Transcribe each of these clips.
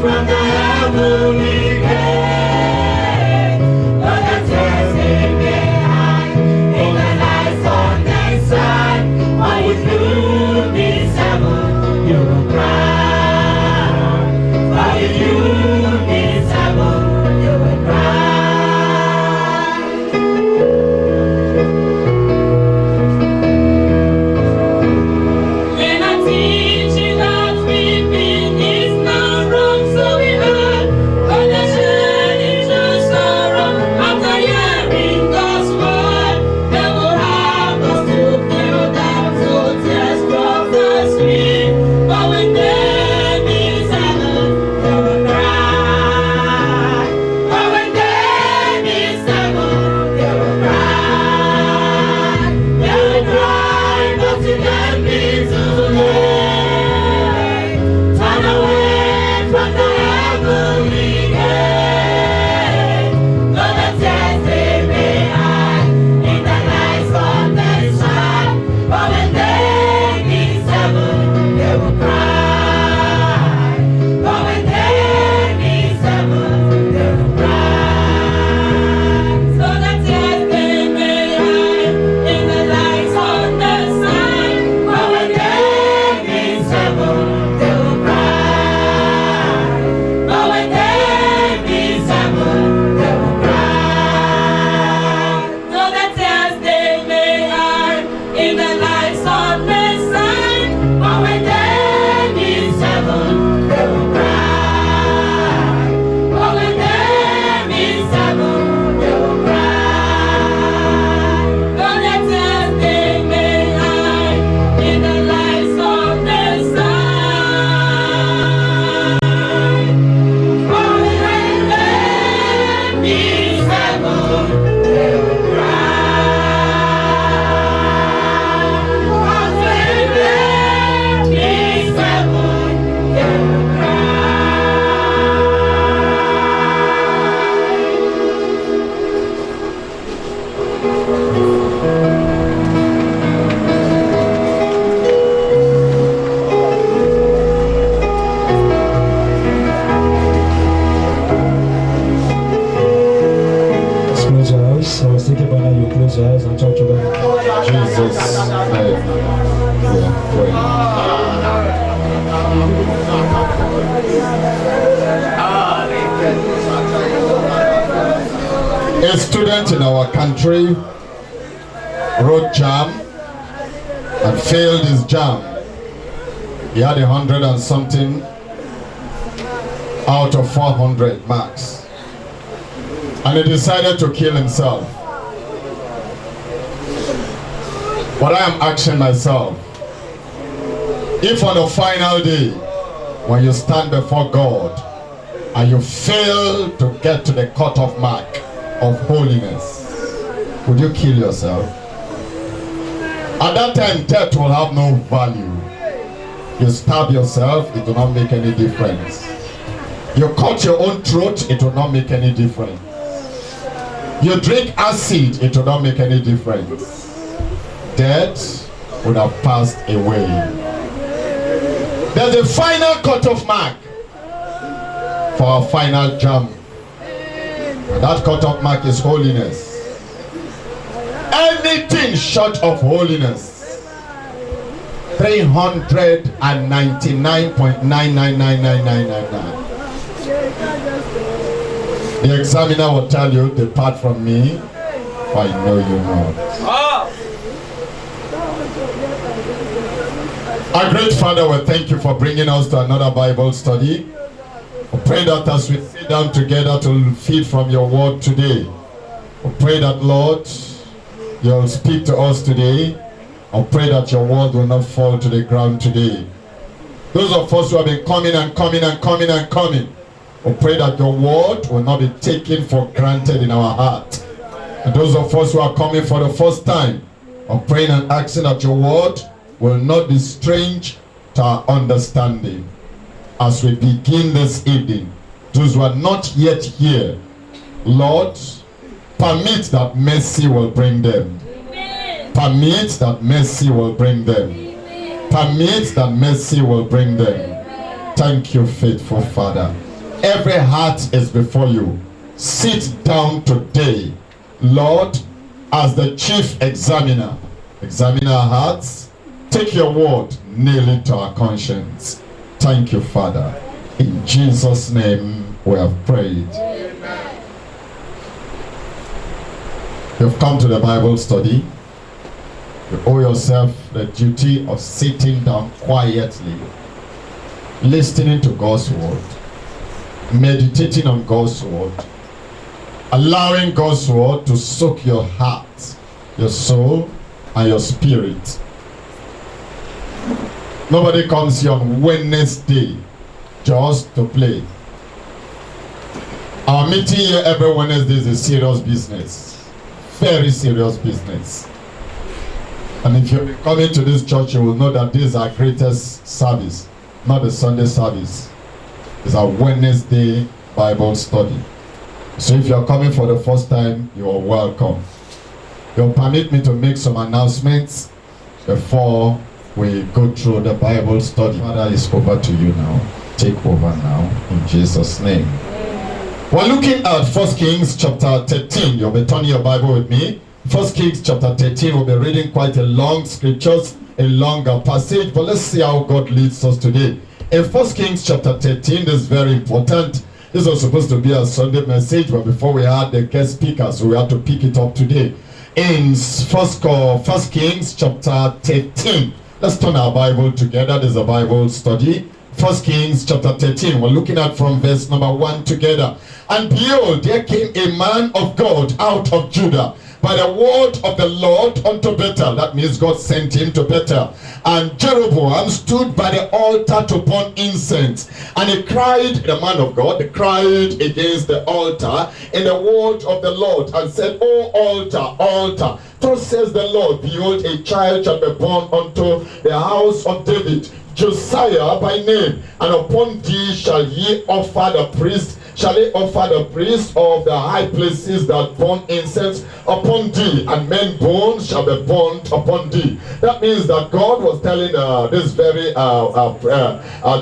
from the heavenly gate. But the tears they behind in the lights on their side. When you threw me seven, you will cry. When you threw me seven, you will cry. A student in our country wrote JAM and failed his JAM. He had 100 and something out of 400 marks. And he decided to kill himself. But I am asking myself, if on the final day, when you stand before God and you fail to get to the cutoff mark of holiness, would you kill yourself? At that time, death will have no value. You stab yourself, it will not make any difference. You cut your own throat, it will not make any difference. You drink acid, it will not make any difference. Death would have passed away. There's a final cutoff mark for our final jump. And that cutoff mark is holiness. Anything short of holiness, 399.9999999. The examiner will tell you, depart from me, for I know you not. Our great Father, we thank you for bringing us to another Bible study. We pray that as we sit down together to feed from your word today, we pray that, Lord, you'll speak to us today. I pray that your word will not fall to the ground today. Those of us who have been coming and coming and coming and coming, we pray that your word will not be taken for granted in our heart. And those of us who are coming for the first time, I'm praying and asking that your word will not be strange to our understanding. As we begin this evening, those who are not yet here, Lord, permit that mercy will bring them. Amen. Permit that mercy will bring them. Amen. Permit that mercy will bring them. Amen. Thank you, faithful Father. Every heart is before you. Sit down today, Lord, as the chief examiner. Examine our hearts. Take your word, nail it to our conscience. Thank you, Father. In Jesus' name we have prayed. Amen. You've come to the Bible study. You owe yourself the duty of sitting down quietly, listening to God's word, meditating on God's word, allowing God's word to soak your heart, your soul, and your spirit. Nobody comes here on Wednesday just to play. Our meeting here every Wednesday is a serious business. Very serious business. And if you're coming to this church, you will know that this is our greatest service, not the Sunday service. It's our Wednesday Bible study. So if you're coming for the first time, you are welcome. You'll permit me to make some announcements before we go through the Bible study. Father, is over to you now. Take over now, in Jesus' name. We're looking at 1 Kings chapter 13. You'll be turning your Bible with me. 1 Kings chapter 13. We'll be reading quite a long scriptures, a longer passage, but let's see how God leads us today. In 1 Kings chapter 13, this is very important. This was supposed to be a Sunday message, but before we had the guest speaker, so we had to pick it up today. In 1 Kings chapter 13, let's turn our Bible together. There's a Bible study. 1 Kings chapter 13. We're looking at from verse number 1 together. And behold, there came a man of God out of Judah by the word of the Lord unto Bethel. That means God sent him to Bethel. And Jeroboam stood by the altar to burn incense. And he cried, the man of God cried against the altar in the word of the Lord and said, O altar, altar, thus says the Lord, behold, a child shall be born unto the house of David, Josiah by name, and upon thee shall ye offer the priest, shall they offer the priest of the high places that burn incense upon thee, and men bones shall be burnt upon thee. That means that God was telling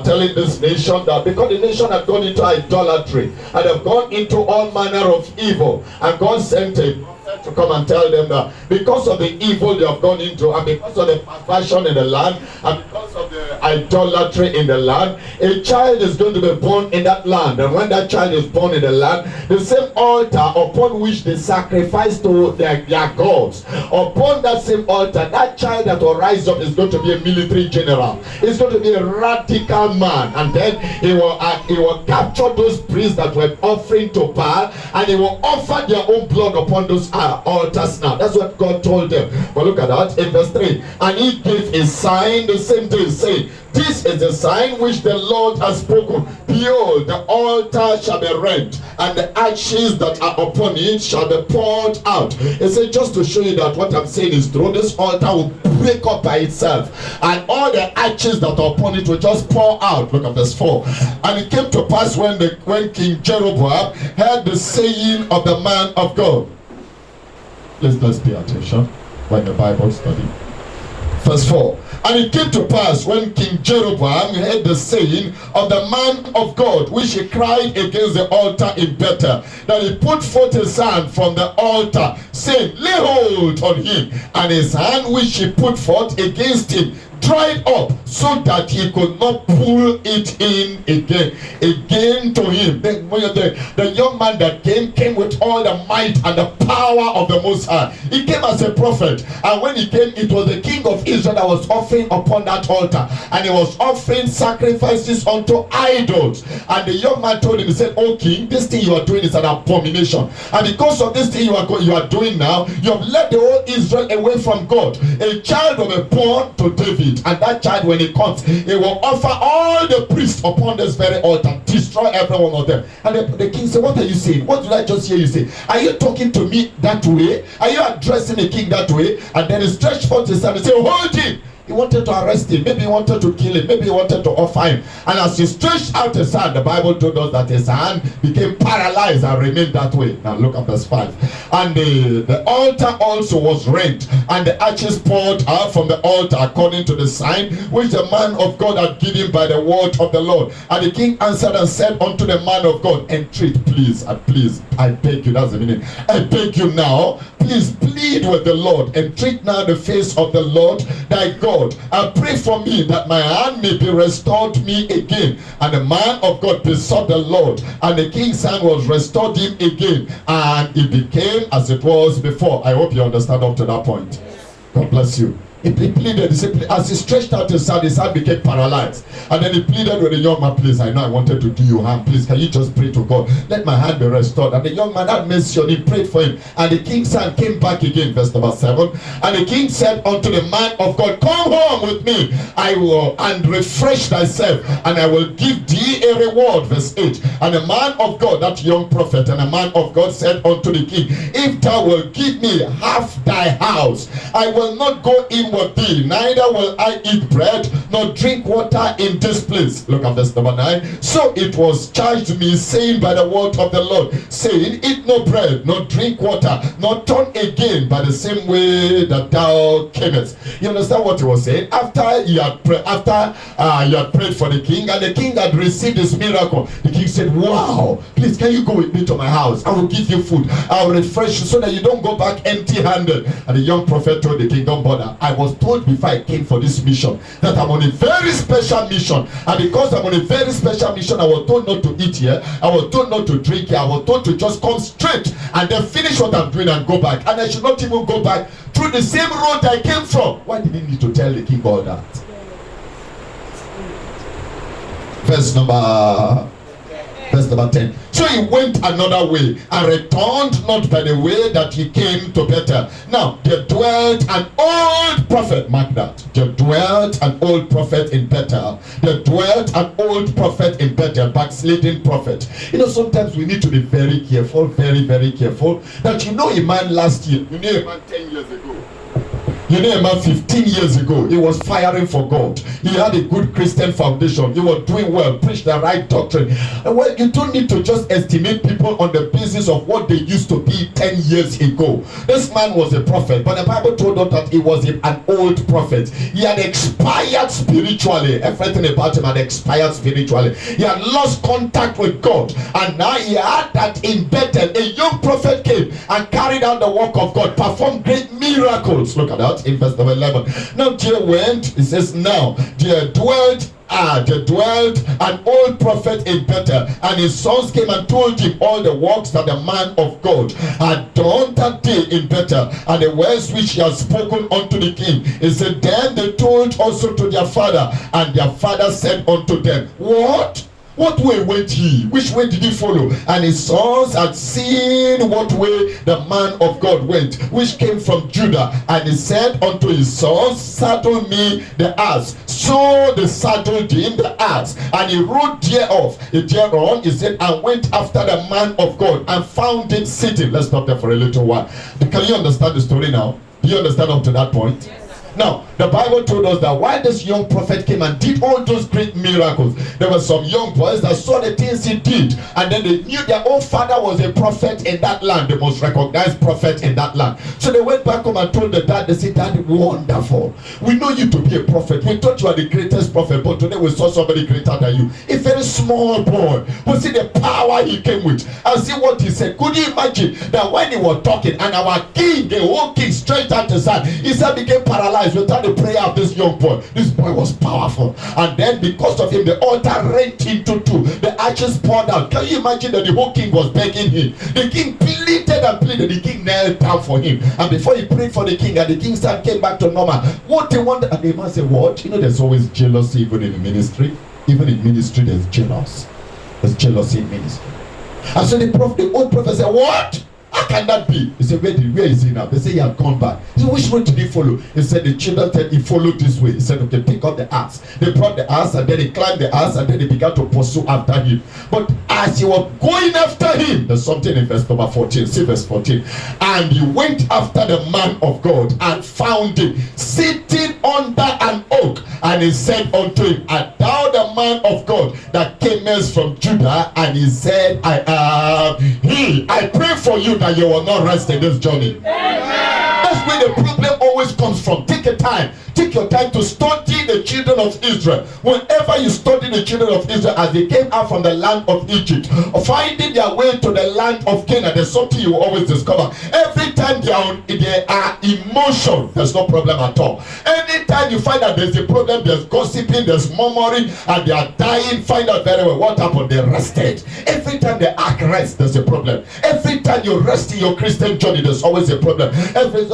telling this nation that because the nation had gone into idolatry and have gone into all manner of evil, and God sent a prophet to come and tell them that because of the evil they have gone into, and because of the perversion in the land, and because of the idolatry in the land, a child is going to be born in that land. And when that child is born in the land, the same altar upon which they sacrifice to their gods, upon that same altar, that child that will rise up is going to be a military general. He's going to be a radical man, and then he will capture those priests that were offering to Baal, and he will offer their own blood upon those altars now. That's what God told them. But look at that in verse 3. And he gave a sign the same day, saying, this is the sign which the Lord has spoken. Behold, the altar shall be rent, and the ashes that are upon it shall be poured out. He said, just to show you that what I'm saying is true, this altar will break up by itself, and all the ashes that are upon it will just pour out. Look at verse 4. And it came to pass when King Jeroboam heard the saying of the man of God. Let's pay attention when the Bible study. Verse 4. And it came to pass when King Jeroboam heard the saying of the man of God, which he cried against the altar in Bethel, that he put forth his hand from the altar, saying, lay hold on him. And his hand which he put forth against him dried up, so that he could not pull it in again to him. The young man that came with all the might and the power of the Most High. He came as a prophet, and when he came, it was the king of Israel that was offering upon that altar, and he was offering sacrifices unto idols. And the young man told him, he said, oh king, this thing you are doing is an abomination, and because of this thing you are doing now, you have led the whole Israel away from God. A child will be born to David, and that child, when he comes, he will offer all the priests upon this very altar, destroy every one of them. And the king said, what are you saying? What did I just hear you say? Are you talking to me that way? Are you addressing the king that way? And then he stretched forth his hand and said, hold him. He wanted to arrest him. Maybe he wanted to kill him. Maybe he wanted to offer him. And as he stretched out his hand, the Bible told us that his hand became paralyzed and remained that way. Now look at verse 5. And the altar also was rent, and the ashes poured out from the altar according to the sign which the man of God had given by the word of the Lord. And the king answered and said unto the man of God, entreat, please, I beg you, that's the meaning. I beg you now, please plead with the Lord, entreat now the face of the Lord thy God, and pray for me that my hand may be restored me again. And the man of God besought the Lord, and the king's hand was restored him again, and it became as it was before. I hope you understand up to that point. God bless you. He pleaded, as he stretched out his hand became paralyzed. And then he pleaded with the young man, please, I know I wanted to do you harm. Please, can you just pray to God? Let my hand be restored. And the young man had mercy on him, prayed for him. And the king's hand came back again, verse number 7. And the king said unto the man of God, come home with me, I will, and refresh thyself, and I will give thee a reward, verse 8. And the man of God, that young prophet, and the man of God said unto the king, if thou wilt give me half thy house, I will not go in with thee, neither will I eat bread nor drink water in this place. Look at verse number 9. So it was charged me, saying by the word of the Lord, saying, eat no bread nor drink water, nor turn again by the same way that thou camest. You understand what he was saying? After he had prayed for the king, and the king had received his miracle, the king said, wow, please can you go with me to my house? I will give you food, I will refresh you so that you don't go back empty handed. And the young prophet told the king, don't bother, I was told before I came for this mission that I'm on a very special mission, and because I'm on a very special mission, I was told not to eat here, I was told not to drink here, I was told to just come straight and then finish what I'm doing and go back, and I should not even go back through the same road I came from. Why did he need to tell the king all that? Verse number 10. So he went another way and returned not by the way that he came to Bethel. Now there dwelt an old prophet, mark that, there dwelt an old prophet in Bethel. There dwelt an old prophet in Bethel, backsliding prophet. You know, sometimes we need to be very careful, very, very careful, that you know a man last year, you know a man 10 years ago, you know a man 15 years ago, he was firing for God. He had a good Christian foundation. He was doing well, preached the right doctrine. And well, you don't need to just estimate people on the basis of what they used to be 10 years ago. This man was a prophet, but the Bible told us that he was an old prophet. He had expired spiritually. Everything about him had expired spiritually. He had lost contact with God. And now he had that in Bethel. A young prophet came and carried out the work of God, performed great miracles. Look at that in verse number 11. Now there went, it says, now there dwelt an old prophet in Bethel, and his sons came and told him all the works that the man of God had done that day in Bethel, and the words which he had spoken unto the king. He said, then they told also to their father, and their father said unto them, what way went he? Which way did he follow? And his sons had seen what way the man of God went, which came from Judah. And he said unto his sons, saddle me the ass. So they saddled him the ass, and he rode thereon, he said, and went after the man of God, and found him sitting. Let's stop there for a little while. Can you understand the story now? Do you understand up to that point? Yes. Now, the Bible told us that while this young prophet came and did all those great miracles, there were some young boys that saw the things he did, and then they knew their own father was a prophet in that land, the most recognized prophet in that land. So they went back home and told the dad, they said, Daddy, wonderful, we know you to be a prophet, we thought you are the greatest prophet, but today we saw somebody greater than you, a very small boy. We see the power he came with, and see what he said. Could you imagine that when he was talking, and our king, the whole king, stretched out his hand, his hand became paralyzed without the prayer of this young boy. This boy was powerful, and then because of him, the altar rent into two, the ashes poured out. Can you imagine that the whole king was begging him? The king pleaded and pleaded. The king knelt down for him, and before he prayed for the king, and the king's hand came back to normal. What they wanted, and the man said, what? You know, there's always jealousy even in the ministry. Even in ministry, there's jealousy in ministry. And so the old prophet said, what? How can that be? He said, where is he now? They say he had gone back. He said, which road did he follow? He said, the children said he followed this way. He said, okay, pick up the ass. They brought the ass, and then he climbed the ass, and then they began to pursue after him. But as he was going after him, there's something in verse number 14. See verse 14. And he went after the man of God and found him sitting under an oak. And he said unto him, art thou the man of God that camest from Judah? And he said, I am he. I pray for you that you will not rest in this journey. That's where the problem always comes from. Take your time. Take your time to study the children of Israel. Whenever you study the children of Israel as they came out from the land of Egypt, finding their way to the land of Canaan, there's something you will always discover. Every time they are emotion, there's no problem at all. Anytime you find that there's a problem, there's gossiping, there's murmuring, and they are dying, find out very well what happened. They rested. Every time they act rest, there's a problem. Every time you rest in your Christian journey, there's always a problem.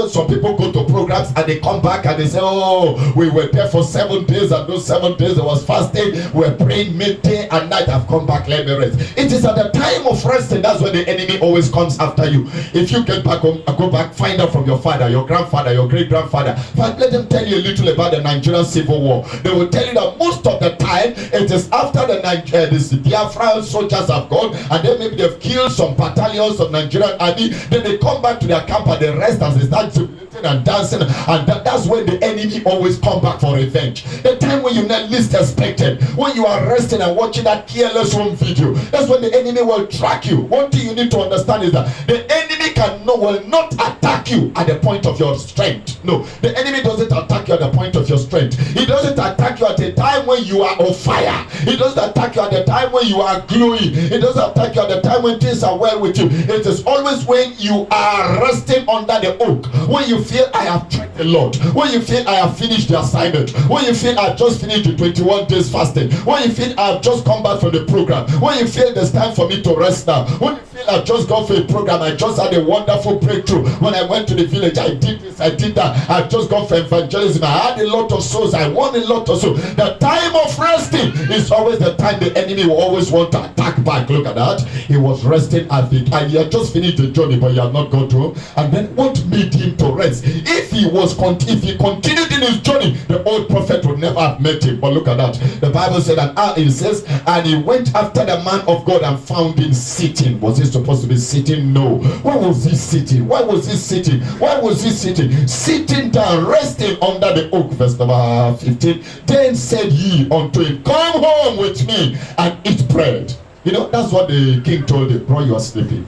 Some people go to programs and they come back and they say, oh, we were there for 7 days, and those 7 days I was fasting, we were praying midday and night. I've come back, let me rest. It is at the time of resting that's when the enemy always comes after you. If you get back home, go back, find out from your father, your grandfather, your great-grandfather. But let them tell you a little about the Nigerian Civil War. They will tell you that most of the time it is after the Biafran soldiers have gone, and then maybe they've killed some battalions of Nigerian army. Then they come back to their camp and they rest as they start jubilating and dancing, and that's when the enemy always come back for revenge. The time when you not least expected, when you are resting and watching that careless home video, that's when the enemy will track you. One thing you need to understand is that the enemy will not attack you at the point of your strength. No, the enemy doesn't attack you at the point of your strength. He doesn't attack you at the time when you are on fire. He doesn't attack you at the time when you are glowing. He doesn't attack you at the time when things are well with you. It is always when you are resting under the oak, when you feel I have tried the Lord, when you feel I have finished the assignment, when you feel I have just finished the 21 days fasting, when you feel I have just come back from the program, when you feel there's time for me to rest now, when you feel I've just gone for a program, I just had a wonderful breakthrough. When I went to the village, I did this, I did that. I've just gone for evangelism. I had a lot of souls. I won a lot of souls. The time of resting is always the time the enemy will always want to attack back. Look at that. He was resting at the and he had just finished the journey, but he had not gone through. And then what made him to rest? If he continued in his journey, the old prophet would never have met him. But look at that. The Bible said, and he went after the man of God and found him sitting. Was he supposed to be sitting? No. Why was he sitting? Why was he sitting? Why was he sitting? Sitting down, resting under the oak. Verse number 15. Then said he unto him, come home with me and eat bread. You know, that's what the king told him. Bro, you are sleeping.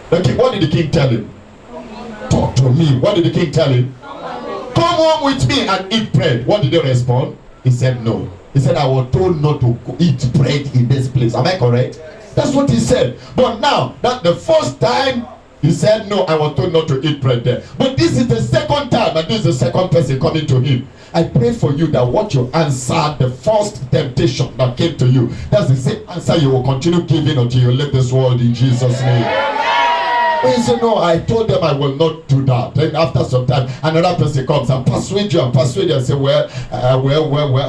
What did the king tell him? Talk to me. What did the king tell him? Come home with me and eat bread. What did he respond? He said no. He said, I was told not to eat bread in this place. Am I correct? That's what he said. But now, that the first time he said, no, I was told not to eat bread there. But this is the second time, and this is the second person coming to him. I pray for you that what you answered, the first temptation that came to you, that's the same answer you will continue giving until you leave this world in Jesus' name. He said, no, I told them I will not do that. Then after some time, another person comes and persuade you and say, well,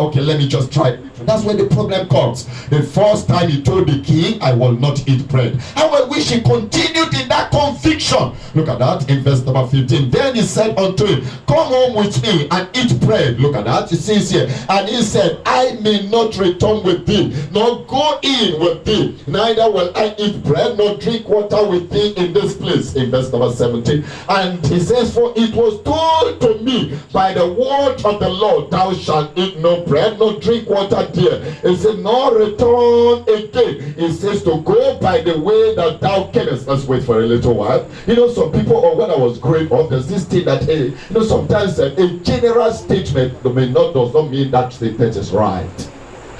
okay, let me just try. That's where the problem comes. The first time he told the king, I will not eat bread. I wish he continued in that conviction. Look at that in verse number 15. Then he said unto him, come home with me and eat bread. Look at that. It says here, and he said, I may not return with thee, nor go in with thee, neither will I eat bread, nor drink water with thee in this place. In verse number 17. And he says, for it was told to me by the word of the Lord, thou shalt eat no bread, nor drink water there. It says, nor return again. It says to go by the way that thou camest. Let's wait for a little while. You know, some people, or when I was growing up, there's this thing that, you know, sometimes a general statement does not mean that statement is right.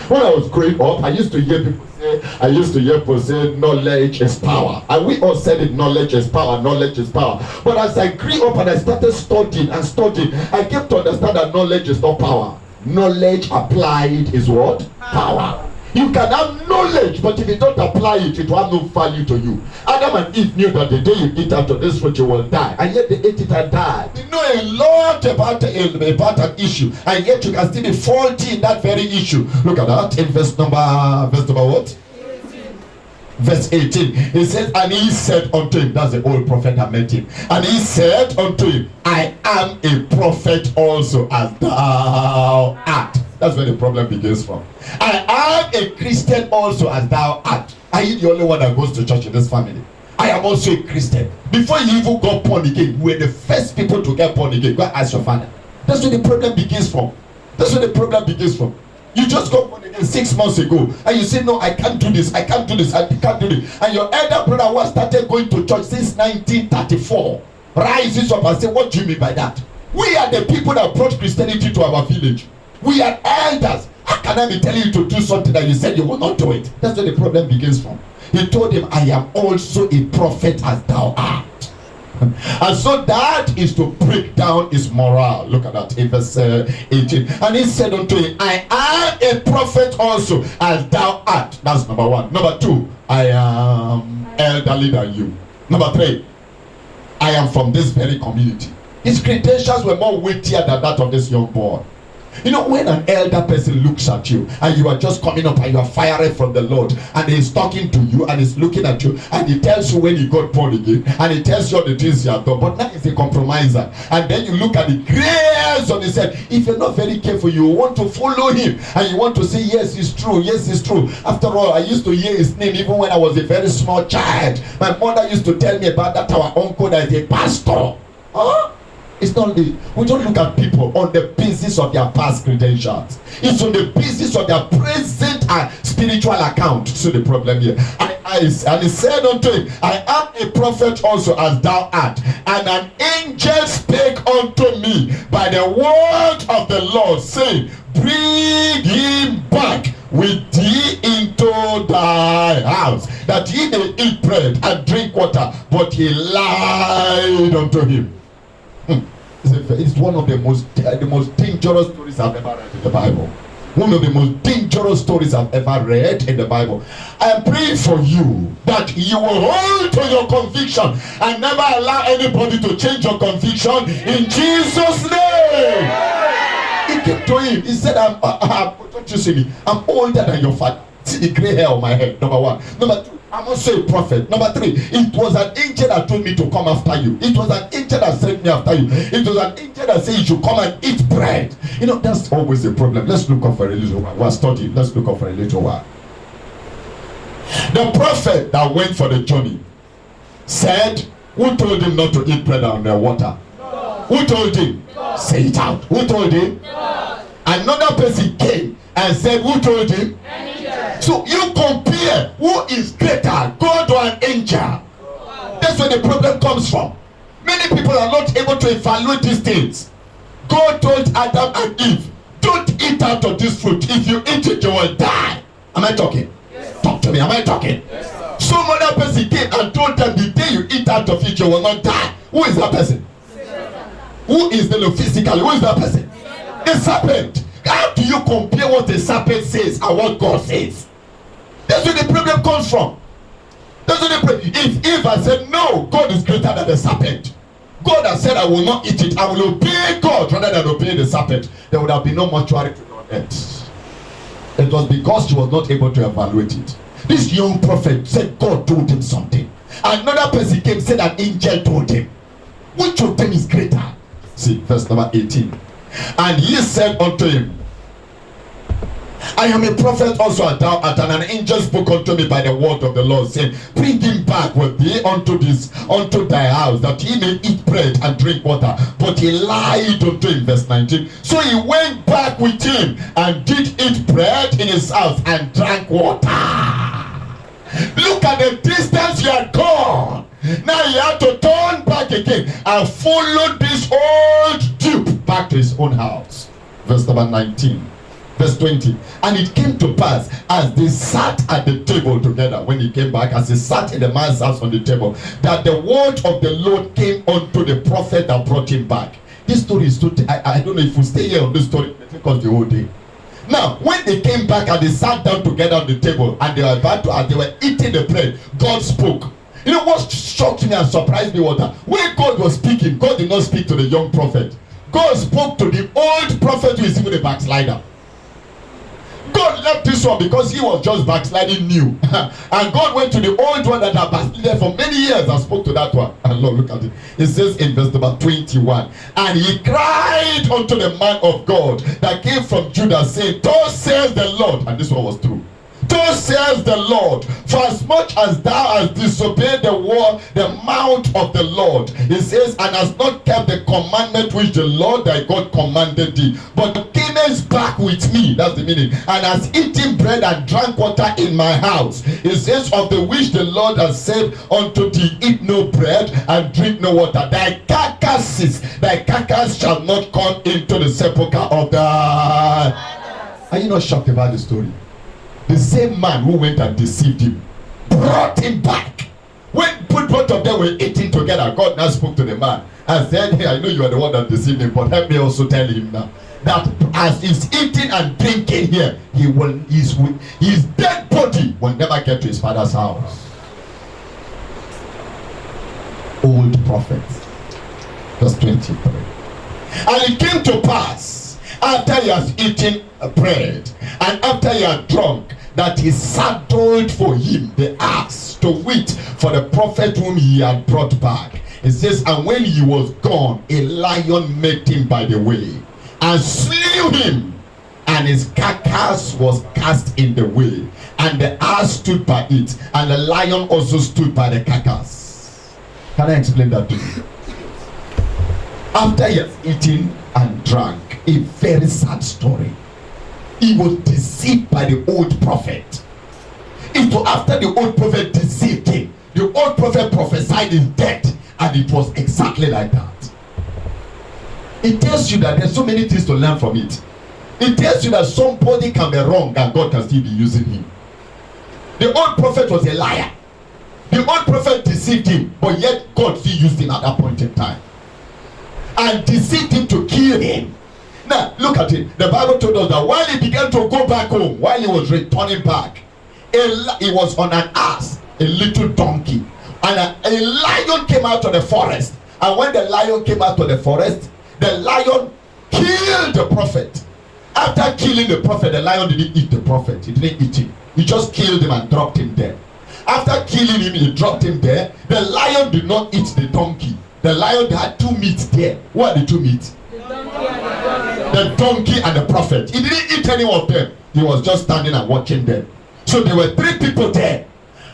When I was growing up, I used to hear people say, knowledge is power. And we all said it, knowledge is power, knowledge is power. But as I grew up and I started studying, I came to understand that knowledge is not power. Knowledge applied is what? Power. You can have knowledge, but if you don't apply it, it will have no value to you. Adam and Eve knew that the day you eat out of this fruit, you will die. And yet they ate it and died. They know a lot about an issue. And yet you can still be faulty in that very issue. Look at that in verse number what? Verse 18, he says, and he said unto him, that's the old prophet that met him, and he said unto him, I am a prophet also as thou art. That's where the problem begins from. I am a Christian also as thou art. Are you the only one that goes to church in this family? I am also a Christian. Before you even got born again, we were the first people to get born again. Go ask your father. That's where the problem begins from. That's where the problem begins from. You just got born again 6 months ago and you say, no, I can't do this, I can't do this, I can't do this. And your elder brother was started going to church since 1934 rises up and say, what do you mean by that? We are the people that brought Christianity to our village. We are elders. How can I be telling you to do something that you said you will not do it? That's where the problem begins from. He told him, I am also a prophet as thou art. And so that is to break down his morale. Look at that in verse 18. And he said unto him, I am a prophet also as thou art. That's number one. Number two, I am elderly than you. Number three, I am from this very community. His credentials were more weightier than that of this young boy. You know, when an elder person looks at you and you are just coming up and you are firing from the Lord, and he's talking to you and he's looking at you and he tells you when he got born again and he tells you all the things you have done, but now he's a compromiser, and then you look at the grace on his head. If you're not very careful, you want to follow him and you want to say, yes, it's true, yes, it's true. After all, I used to hear his name even when I was a very small child. My mother used to tell me about that our uncle that is a pastor. Huh? It's not the, we don't look at people on the basis of their past credentials. It's on the basis of their present and spiritual account. So the problem here. And he said unto him, I am a prophet also as thou art. And an angel spake unto me by the word of the Lord, saying, bring him back with thee into thy house, that he may eat bread and drink water. But he lied unto him. It's one of the most dangerous stories I've ever read in the Bible. One of the most dangerous stories I've ever read in the Bible. I am praying for you that you will hold to your conviction and never allow anybody to change your conviction in Jesus' name. He came to him. He said, don't you see me? I'm older than your father. See the gray hair on my head, number one. Number two, I'm also a prophet. Number three, it was an angel that told me to come after you. It was an angel that sent me after you. It was an angel that said you should come and eat bread. You know, that's always a problem. Let's look up for a little while. We're studying. Let's look up for a little while. The prophet that went for the journey said, who told him not to eat bread and water? God. Who told him? God. Say it out. Who told him? God. Another person came and said, who told him? Angel. So you compare who is greater, God or an angel. Wow. That's where the problem comes from. Many people are not able to evaluate these things. God told Adam and Eve, don't eat out of this fruit. If you eat it, you will die. Am I talking? Yes. Talk to me. Am I talking? Yes, some other person came and told them, the day you eat out of it, you will not die. Who is that person? Who is the physically? Who is that person? The serpent. How do you compare what the serpent says and what God says? That's where the problem comes from. That's where the problem. If Eve had said, no, God is greater than the serpent. God has said, I will not eat it. I will obey God rather than obey the serpent. There would have been no mortuary on earth. It was because she was not able to evaluate it. This young prophet said God told him something. Another person came, said an angel told him. Which of them is greater? See, verse number 18. And he said unto him, I am a prophet also as thou art, and an angel spoke unto me by the word of the Lord, saying, bring him back with thee unto thy house, that he may eat bread and drink water. But he lied unto him, verse 19. So he went back with him and did eat bread in his house and drank water. Look at the distance you had gone. Now he had to turn back again and follow this old dupe back to his own house. Verse number 19. Verse 20. And it came to pass, as they sat at the table together, when he came back, as he sat in the man's house on the table, that the word of the Lord came unto the prophet that brought him back. This story is too, I don't know if we stay here on this story, it will take us the whole day. Now, when they came back and they sat down together on the table, and they were about to, as they were eating the bread, God spoke. You know what shocked me and surprised me was that when God was speaking, God did not speak to the young prophet. God spoke to the old prophet who is even a backslider. God left this one because he was just backsliding new. And God went to the old one that had backslided for many years and spoke to that one. And Lord, look at it. It says in verse number 21, and he cried unto the man of God that came from Judah, saying, thus says the Lord. And this one was true. Thus says the Lord, for as much as thou hast disobeyed the word, the mouth of the Lord, it says, and hast not kept the commandment which the Lord thy God commanded thee, but camest back with me, that's the meaning, and hast eaten bread and drank water in my house. It says, of the which the Lord has said unto thee, eat no bread and drink no water. Thy carcass shall not come into the sepulchre of the... Are you not shocked about the story? The same man who went and deceived him brought him back. When both of them were eating together, God now spoke to the man and said, hey, I know you are the one that deceived him, but help me also tell him now that as he's eating and drinking here, his dead body will never get to his father's house. Old prophet, verse 23. And it came to pass, after he has eaten bread and after he had drunk, that he saddled for him the ass, to wait for the prophet whom he had brought back. It says, and when he was gone, a lion met him by the way and slew him, and his carcass was cast in the way, and the ass stood by it, and the lion also stood by the carcass. Can I explain that to you? After he has eaten and drank, a very sad story. He was deceived by the old prophet. It was after the old prophet deceived him. The old prophet prophesied his death, and it was exactly like that. It tells you that there's so many things to learn from it. It tells you that somebody can be wrong and God can still be using him. The old prophet was a liar. The old prophet deceived him, but yet God still used him at that point in time and deceived him to kill him. Now, look at it. The Bible told us that while he began to go back home, while he was returning back, he was on an ass, a little donkey. And a lion came out of the forest. And when the lion came out of the forest, the lion killed the prophet. After killing the prophet, the lion didn't eat the prophet. He didn't eat him. He just killed him and dropped him there. After killing him, he dropped him there. The lion did not eat the donkey. The lion had two meats there. What are the two meats? The donkey and the prophet. He didn't eat any of them. He was just standing and watching them. So there were three people there.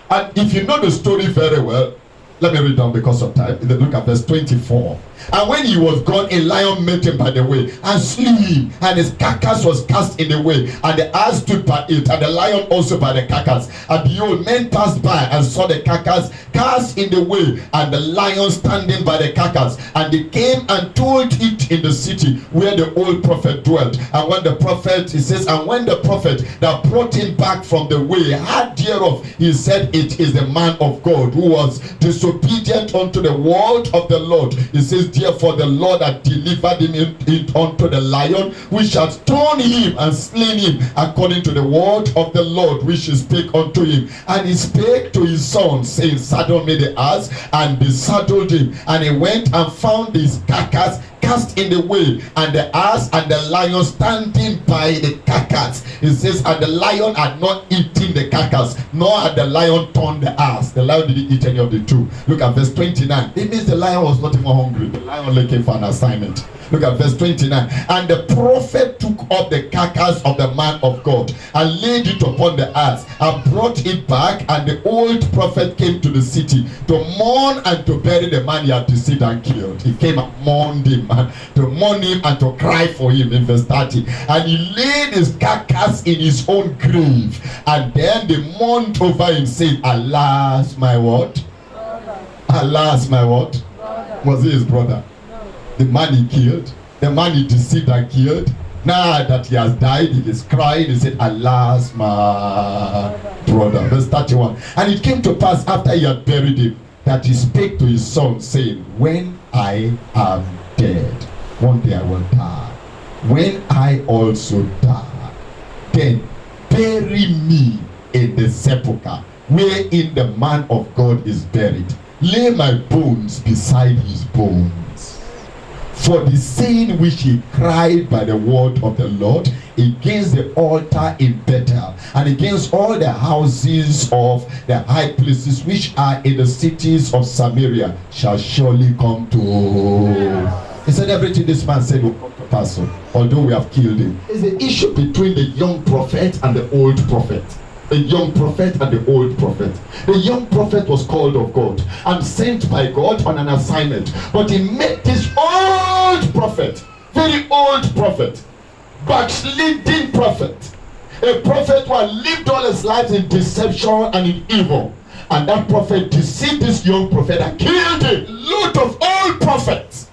And if you know the story very well, let me read down because of time. Look at verse 24. And when he was gone, a lion met him by the way and slew him, and his carcass was cast in the way, and the ass stood by it, and the lion also by the carcass. And behold, men passed by and saw the carcass cast in the way, and the lion standing by the carcass. And they came and told it in the city where the old prophet dwelt. And when the prophet, it says, and when the prophet that brought him back from the way heard thereof, he said, it is the man of God who was disobedient unto the word of the Lord. It says, therefore the Lord hath delivered him unto the lion, which hath torn him and slain him, according to the word of the Lord which he spake unto him. And he spake to his son, saying, saddle me the ass. And they saddled him, and he went and found his carcass cast in the way, and the ass and the lion standing by the carcass. It says, and the lion had not eaten the carcass, nor had the lion torn the ass. The lion didn't eat any of the two. Look at verse 29. It means the lion was not even hungry. The lion only came for an assignment. Look at verse 29. And the prophet took up the carcass of the man of God and laid it upon the ass and brought it back. And the old prophet came to the city to mourn and to bury the man he had deceived and killed. He came and mourned him, to mourn him and to cry for him in verse 30. And he laid his carcass in his own grave. And then they mourned over him, saying, alas, my what? Alas, my what? Was he his brother? The man he killed, the man he deceived and killed. Now that he has died, he is crying. He said, alas, my brother. Verse 31. And it came to pass after he had buried him, that he spake to his son, saying, when I am dead, one day I will die. When I also die, then bury me in the sepulchre wherein the man of God is buried. Lay my bones beside his bones. for the sin which he cried by the word of the Lord against the altar in Bethel, and against all the houses of the high places which are in the cities of Samaria, shall surely come to. He said everything this man said will come to pass, although we have killed him. It's the issue between the young prophet and the old prophet. The young prophet and the old prophet. The young prophet was called of God and sent by God on an assignment, but he met this old prophet, very old prophet, backsliding prophet, a prophet who had lived all his life in deception and in evil, and that prophet deceived this young prophet and killed him. Lot of old prophets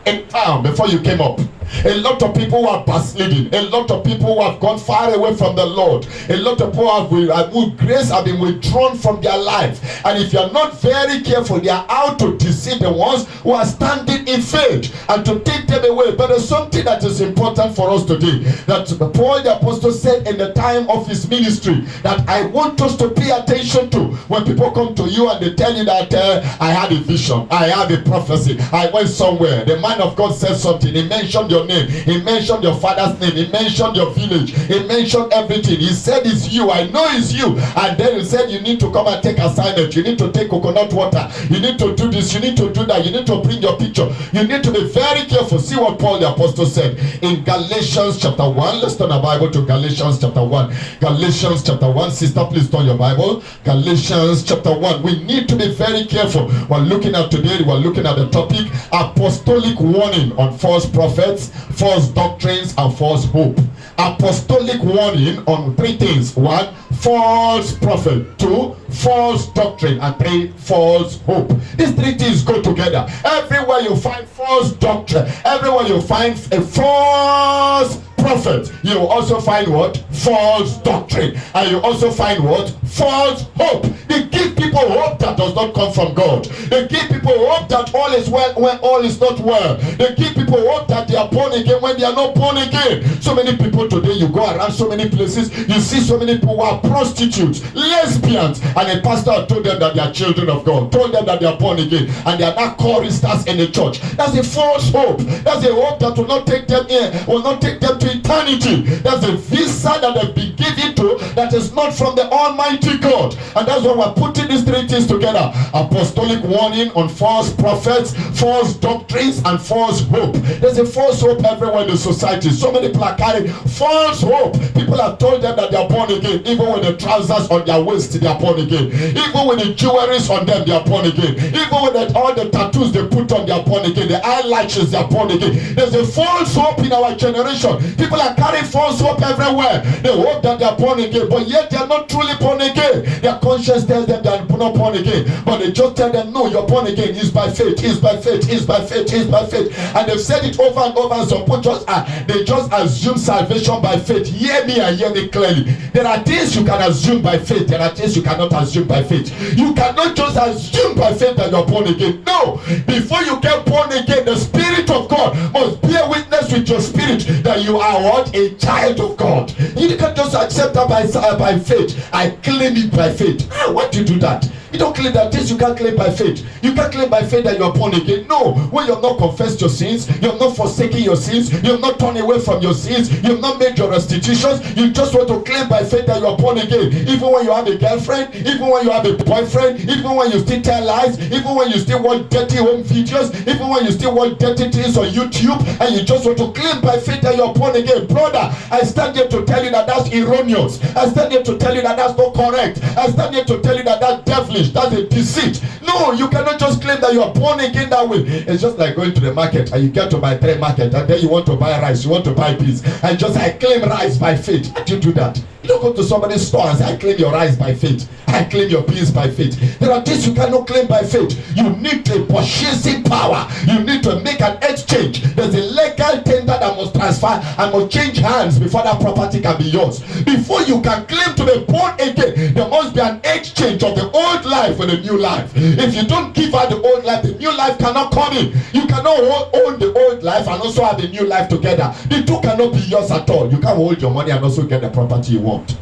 in town before you came up. A lot of people who are backsliding. A lot of people who have gone far away from the Lord. A lot of people whose grace have been withdrawn from their life. And if you are not very careful, they are out to deceive the ones who are standing in faith and to take them away. But there's something that is important for us today, that Paul the Apostle said in the time of his ministry, that I want us to pay attention to. When people come to you and they tell you that I had a vision, I had a prophecy, I went somewhere, the man of God said something, he mentioned your name, he mentioned your father's name, he mentioned your village, he mentioned everything, he said it's you, I know it's you, and then he said you need to come and take assignment, you need to take coconut water, you need to do this, you need to do that, you need to bring your picture, you need to be very careful. See what Paul the Apostle said in Galatians chapter 1. Let's turn our Bible to Galatians chapter 1. Galatians chapter 1. Sister, please turn your Bible. Galatians chapter 1. We need to be very careful. We're looking at today, we're looking at the topic apostolic warning on false prophets, false doctrines, and false hope. Apostolic warning on three things. 1, false prophet. 2, false doctrine. And 3, false hope. These three things go together. Everywhere you find false doctrine, everywhere you find a false prophet, you will also find what? False doctrine. And you also find what? False hope. They give people hope that does not come from God. They give people hope that all is well when all is not well. They give people hope that they are born again when they are not born again. So many people today, you go around so many places, you see so many people who are prostitutes, lesbians, and a pastor told them that they are children of God, told them that they are born again, and they are not choristers in the church. That's a false hope. That's a hope that will not take them in, will not take them to eternity. That's a visa that they've been given to that is not from the Almighty God. And that's why we're putting these three things together. Apostolic warning on false prophets, false doctrines, and false hope. There's a false hope everywhere in the society. So many people are carrying false hope. People have told them that they are born again. Even with the trousers on their waist, they are born again. Even with the jewelries on them, they are born again. Even with all the tattoos they put on, they are born again. The eyelashes, they are born again. There's a false hope in our generation. People are carrying false hope everywhere. They hope that they are born again, but yet they are not truly born again. Their conscience tells them they are not born again, but they just tell them, no, you're born again. It's by faith, it's by faith, it's by faith, it's by faith. And they've said it over and over, and some people they just assume salvation by faith. Hear me and hear me clearly. There are things you can assume by faith. There are things you cannot assume by faith. You cannot just assume by faith that you're born again. No. Before you get born again, the Spirit of God must bear witness with your spirit that you are what? A child of God. You can't just accept that by faith. I claim it by faith. Why do you do that? You don't claim that this you can't claim by faith. You can't claim by faith that you are born again. No, when you have not confessed your sins, you have not forsaken your sins, you have not turned away from your sins, you have not made your restitutions, you just want to claim by faith that you are born again. Even when you have a girlfriend, even when you have a boyfriend, even when you still tell lies, even when you still watch dirty home videos, even when you still watch dirty things on YouTube, and you just want to claim by faith that you are born again. Brother, I stand here to tell you that that's erroneous. I stand here to tell you that that's not correct. I stand here to tell you that that's devilish. That's a deceit. No, you cannot just claim that you are born again that way. It's just like going to the market and you get to buy 3 market, and then you want to buy rice, you want to buy peas, and just I claim rice by faith. How do you do that? You don't go to somebody's store and say, I claim your rice by faith, I claim your peas by faith. There are things you cannot claim by faith. You need a purchasing power. You need to make an exchange. There's a legal tender that must transfer and must change hands before that property can be yours. Before you can claim to be born again, there must be an exchange of the old life with the new life. If you don't give out the old life, the new life cannot come in. You cannot own the old life and also have the new life together. The two cannot be yours at all. You can't hold your money and also get the property you want.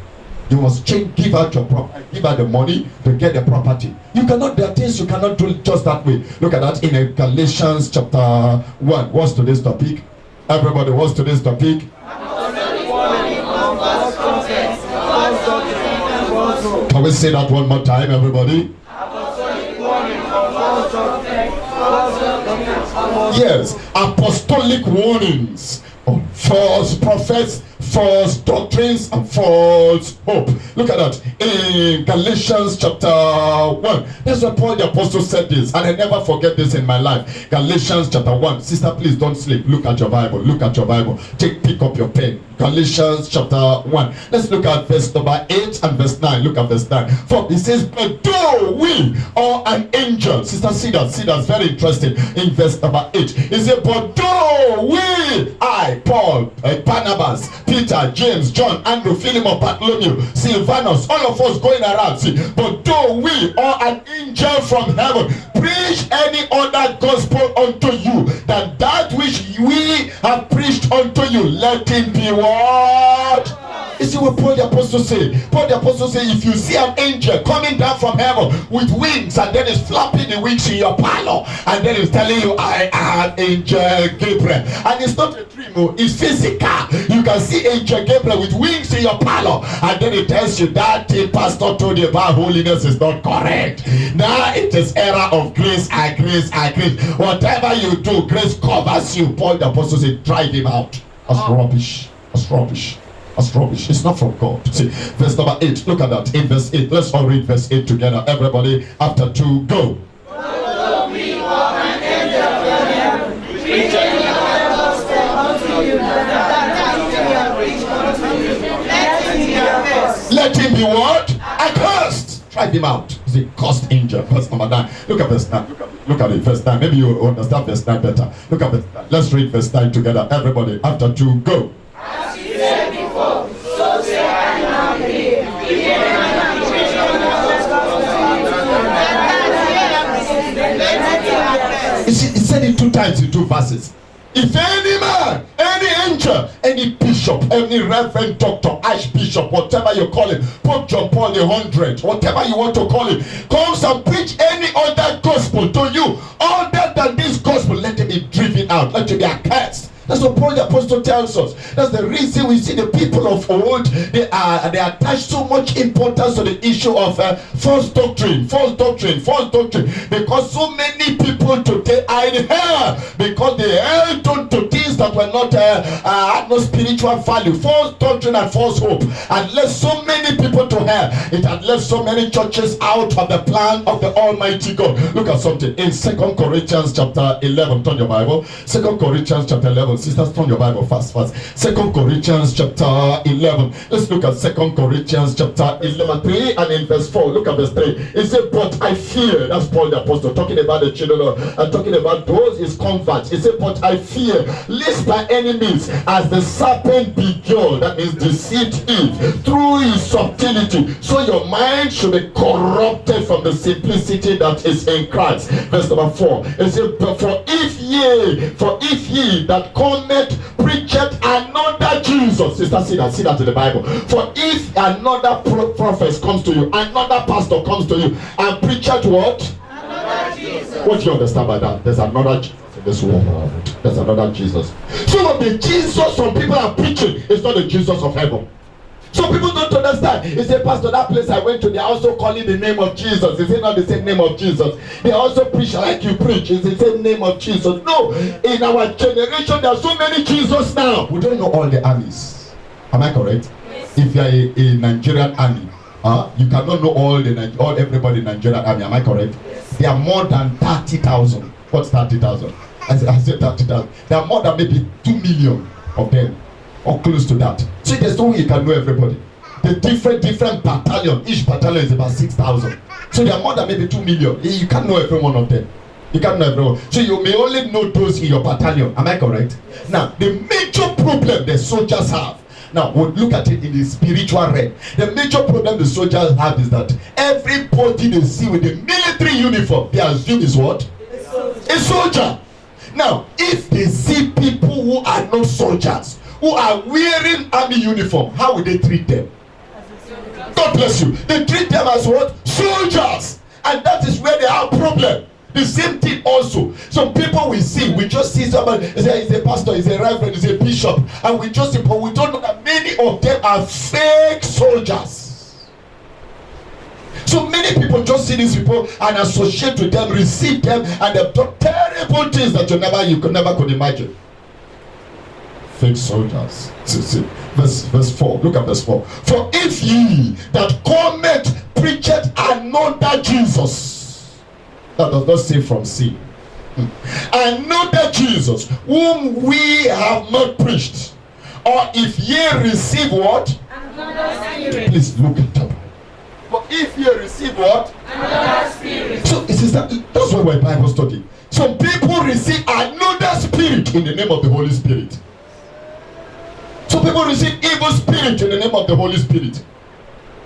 You must give out your property, give out the money to get the property. You cannot, there are things you cannot do just that way. Look at that in Galatians chapter 1. What's today's topic? Everybody, what's today's topic? Can we say that one more time, everybody? Yes, apostolic warnings on false prophets, false doctrines, and false hope. Look at that in Galatians chapter 1. That's why Paul the apostle said this, and I never forget this in my life. Galatians chapter 1. Sister, please don't sleep. Look at your Bible. Look at your Bible. Pick up your pen. Galatians chapter 1. Let's look at verse number 8 and verse 9. Look at verse 9. For it says, but though we or an angel, sister, see that's very interesting. In verse number 8, it says, but though we, I, Paul, Barnabas, Peter, James, John, Andrew, Philemon, Bartholomew, Silvanus, all of us going around, see, but though we or an angel from heaven preach any other gospel unto you than that which we have preached unto you, let him be what? You see what Paul the apostle say? Paul the apostle say, if you see an angel coming down from heaven with wings, and then is flapping the wings in your parlor, and then is telling you, I am angel Gabriel, and it's not a dream, it's physical. You can see angel Gabriel with wings in your parlor, and then it tells you that thing pastor told you about holiness is not correct. Now it is era of grace and grace and grace. Whatever you do, grace covers you. Paul the apostle said, drive him out. That's rubbish. That's rubbish. That's rubbish. It's not from God. See, verse number 8. Look at that. In verse 8. Let's all read verse 8 together. Everybody, after 2, go. Let him be what? Accursed. Drive him out. He's a cursed angel. Verse number 9. Look at verse 9. Look at it. Verse 9. Maybe you understand verse 9 better. Look at verse 9. Let's read verse 9 together. Everybody, after 2, go. As he said before, so say I now here. He said it 2 times in 2 verses. If any man, any angel, any bishop, any reverend doctor, archbishop, whatever you call him, Pope John Paul the 100th, whatever you want to call him, comes and preach any other gospel to you other than this gospel, let him be driven out, let him be accursed. That's what Paul the apostle tells us. That's the reason we see the people of old, they attach so much importance to the issue of false doctrine, because so many people today are in hell because they held on to things that were not had no spiritual value, false doctrine and false hope, and led so many people to hell. It had left so many churches out of the plan of the Almighty God. Look at something in 2 Corinthians chapter 11. Turn your Bible. 2 Corinthians chapter 11. Sisters, turn your Bible fast. 2 Corinthians chapter 11. Let's look at 2 Corinthians chapter 11, 3 and in verse 4. Look at verse 3. It said, but I fear. That's Paul the apostle talking about the children and talking about those his converts. He said, but I fear lest by any means, as the serpent beguiled, that means deceived Eve through his subtlety, so your mind should be corrupted from the simplicity that is in Christ. Verse number 4. It said, for if ye that cometh preacheth another Jesus. Sister, see that in the Bible. For if another prophet comes to you, another pastor comes to you and preacheth what? Another Jesus. What do you understand by that? There's another Jesus in this world. There's another Jesus. Some of the Jesus some people are preaching is not the Jesus of heaven. Some people don't understand. He said, Pastor, that place I went to, they're also calling the name of Jesus. Is it not the same name of Jesus? They also preach like you preach. It's the same name of Jesus. No, in our generation, there are so many Jesus now. We don't know all the armies. Am I correct? Yes. If you are a Nigerian army, you cannot know everybody in Nigerian army. Am I correct? Yes. There are more than 30,000. What's 30,000? I said 30,000. There are more than maybe 2 million of them, or close to that. So there's no way you can know everybody. The different battalion, each battalion is about 6,000. So there are more than maybe 2 million. You can't know every one of them. You can't know everyone. So you may only know those in your battalion. Am I correct? Now, the major problem the soldiers have, now we'll look at it in the spiritual realm. The major problem the soldiers have is that everybody they see with the military uniform, they assume is what? A soldier. Now, if they see people who are not soldiers, who are wearing army uniform, how will they treat them? God bless you. They treat them as what? Soldiers. And that is where they have problem. The same thing also. Some people we see, we just see somebody, he's a pastor, he's a reverend, he's a bishop, and we just see, but we don't know that many of them are fake soldiers. So many people just see these people and associate with them, receive them, and they've done terrible things that you could never imagine. Fake soldiers. See. Verse 4. Look at verse 4. For if ye that cometh preacheth another Jesus, that does not save from sin, another Jesus whom we have not preached, or if ye receive what? Another spirit. Please look at that. But if ye receive what? Another spirit. So it is that's why we're Bible study. Some people receive another spirit in the name of the Holy Spirit. Some people receive evil spirit in the name of the Holy Spirit.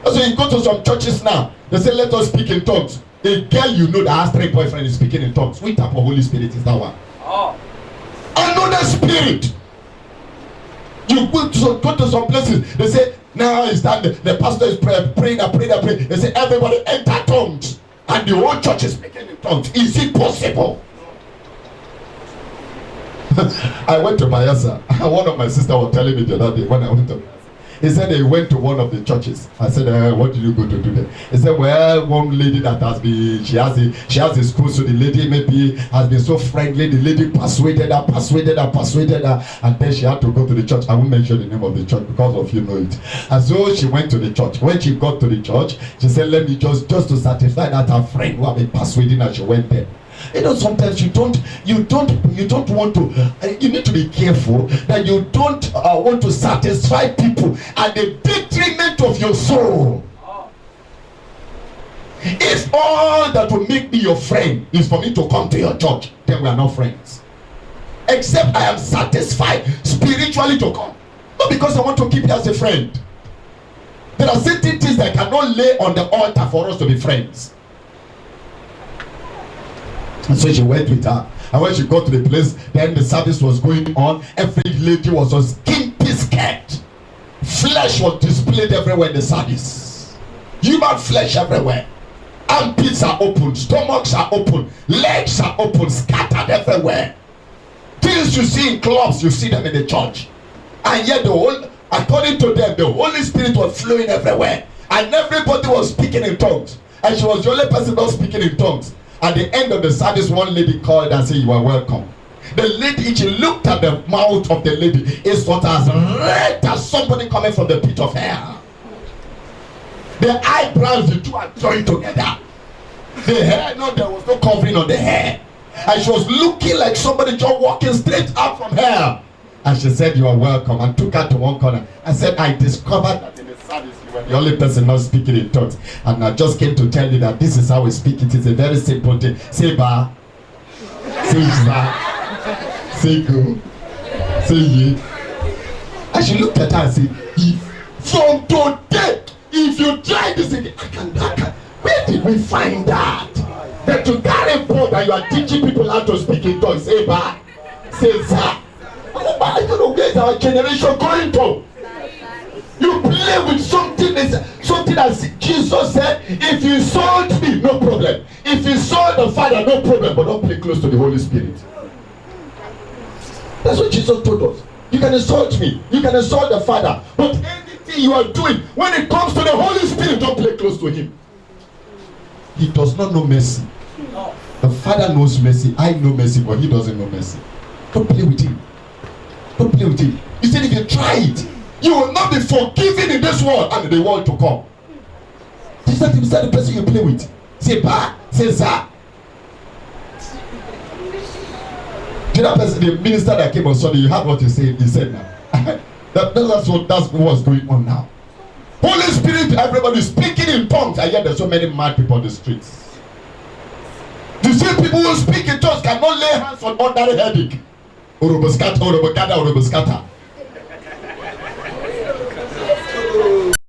So you go to some churches now, they say, let us speak in tongues. A girl you know that has 3 boyfriends is speaking in tongues. Which type of Holy Spirit is that one? Oh. Another spirit. You go to some places, they say, now is that the pastor is praying. They say, everybody enter tongues. And the whole church is speaking in tongues. Is it possible? I went to Mayasa. One of my sisters was telling me the other day when I went to Mayasa. He said he went to one of the churches. I said, what did you go to do there? He said, well, one lady that has been, she has a school, so the lady maybe has been so friendly. The lady persuaded her, and then she had to go to the church. I won't mention the name of the church because of you know it. And so she went to the church. When she got to the church, she said, let me just to satisfy that her friend who had been persuading her, she went there. You know, sometimes you don't want to, you need to be careful that you don't want to satisfy people at the detriment of your soul. If all that will make me your friend is for me to come to your church, then we are not friends. Except I am satisfied spiritually to come. Not because I want to keep you as a friend. There are certain things that I cannot lay on the altar for us to be friends. And so she went with her. And when she got to the place, then the service was going on. Every lady was on skimpy skirt. Flesh was displayed everywhere in the service. Human flesh everywhere. Armpits are open, stomachs are open, legs are open, scattered everywhere. Things you see in clubs, you see them in the church. And yet according to them, the Holy Spirit was flowing everywhere. And everybody was speaking in tongues. And she was the only person not speaking in tongues. At the end of the service, one lady called and said, you are welcome. The lady, she looked at the mouth of the lady. It was as red as somebody coming from the pit of hell. The eyebrows, the two are joined together. The hair, no, there was no covering on the hair. And she was looking like somebody just walking straight up from her. And she said, you are welcome, and took her to one corner. I said, I discovered that in the service you were the only person not speaking in tongues. And I just came to tell you that this is how we speak. It is a very simple thing. Say ba, say za, say go, say ye. And she looked at her and said, from today, if you try this again, I can. Where did we find that? That to carry board that you are teaching people how to speak in tongues. Say ba, say za. I don't know where is our generation going to. You play with something that Jesus said, if you insult me, no problem. If you insult the Father, no problem. But don't play close to the Holy Spirit. That's what Jesus told us. You can insult me, you can insult the Father, but anything you are doing, when it comes to the Holy Spirit, don't play close to him. He does not know mercy. The Father knows mercy. I know mercy, but he doesn't know mercy. Don't play with him. Don't play with him. He said if you try it, you will not be forgiven in this world and in the world to come. Is that the person you play with? Say ba, say za. The person, the minister that came on Sunday, you heard what he said now. that's what was going on now. Holy Spirit, everybody speaking in tongues, and yet there's so many mad people on the streets. You see people who speak in tongues cannot lay hands on ordinary headache. Urubuskata.